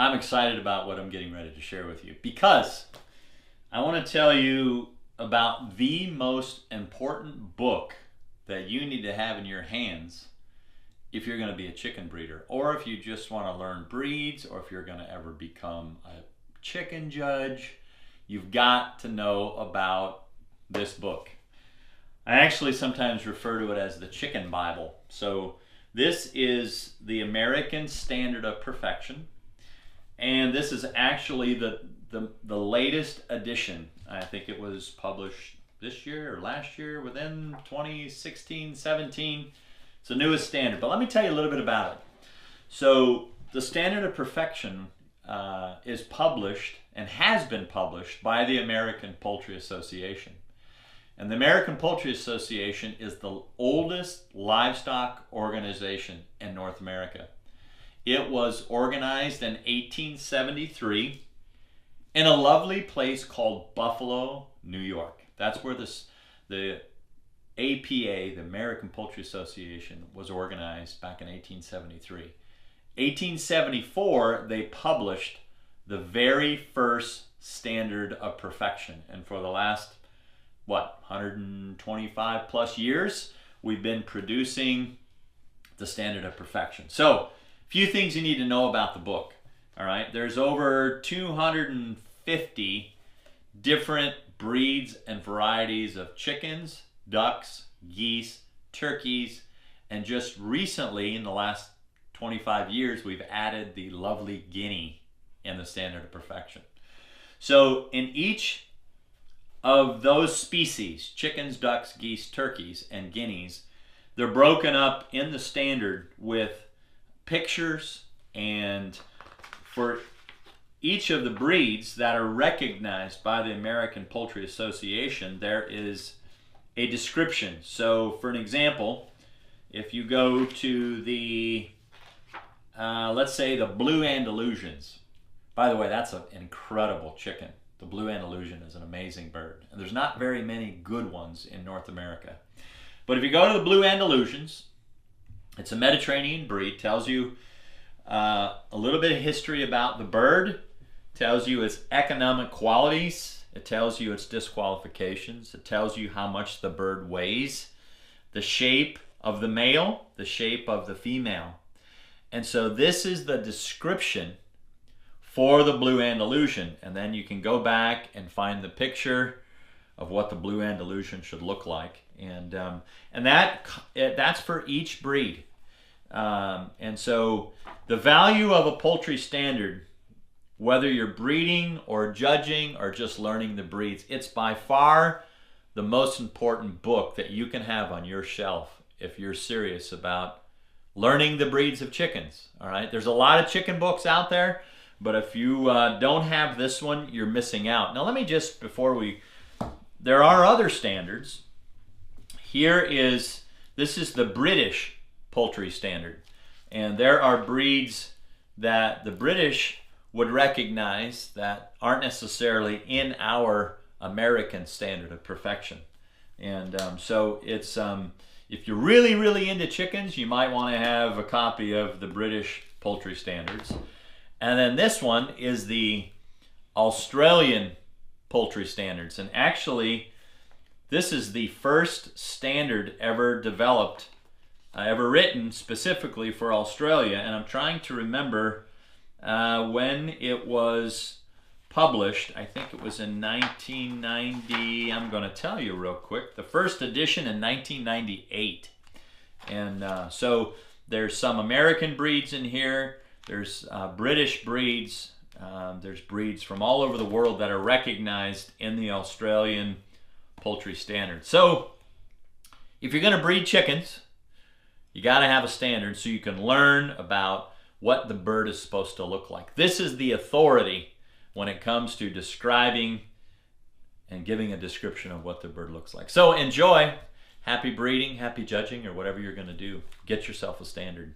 I'm excited about what I'm getting ready to share with you because I want to tell you about the most important book that you need to have in your hands if you're going to be a chicken breeder, or if you just want to learn breeds, or if you're going to ever become a chicken judge. You've got to know about this book. I actually sometimes refer to it as the Chicken Bible. So this is the American Standard of Perfection, and this is actually the latest edition. I think it was published this year or last year, within 2016, 17. It's the newest standard, but let me tell you a little bit about it. So the Standard of Perfection is published and has been published by the American Poultry Association. And the American Poultry Association is the oldest livestock organization in North America. It was organized in 1873 in a lovely place called Buffalo, New York. That's where the APA, the American Poultry Association, was organized back in 1873. 1874, they published the very first Standard of Perfection. And for the last, 125 plus years, we've been producing the Standard of Perfection. So, a few things you need to know about the book. All right, there's over 250 different breeds and varieties of chickens, ducks, geese, turkeys, and just recently, in the last 25 years, we've added the lovely guinea in the Standard of Perfection. So in each of those species, chickens, ducks, geese, turkeys, and guineas, they're broken up in the standard with pictures, and for each of the breeds that are recognized by the American Poultry Association, there is a description. So for an example, if you go to the, let's say the Blue Andalusians. By the way, that's an incredible chicken. The Blue Andalusian is an amazing bird. And there's not very many good ones in North America. But if you go to the Blue Andalusians, it's a Mediterranean breed. Tells you a little bit of history about the bird. Tells you its economic qualities. It tells you its disqualifications. It tells you how much the bird weighs, the shape of the male, the shape of the female. And so this is the description for the Blue Andalusian. And then you can go back and find the picture of what the Blue Andalusian should look like. And that's for each breed. And so the value of a poultry standard, whether you're breeding or judging or just learning the breeds, it's by far the most important book that you can have on your shelf if you're serious about learning the breeds of chickens. All right, there's a lot of chicken books out there, but if you don't have this one, you're missing out. Now let me just, there are other standards. This is the British Poultry Standard. And there are breeds that the British would recognize that aren't necessarily in our American Standard of Perfection. And so it's, if you're really, really into chickens, you might want to have a copy of the British Poultry Standards. And then this one is the Australian Poultry Standards. And actually, this is the first standard ever developed, ever written specifically for Australia. And I'm trying to remember when it was published. I think it was in 1990. I'm going to tell you real quick. The first edition in 1998. And so there's some American breeds in here. There's British breeds. There's breeds from all over the world that are recognized in the Australian Poultry Standard. So if you're going to breed chickens, you got to have a standard so you can learn about what the bird is supposed to look like. This is the authority when it comes to describing and giving a description of what the bird looks like. So enjoy. Happy breeding, happy judging, or whatever you're going to do. Get yourself a standard.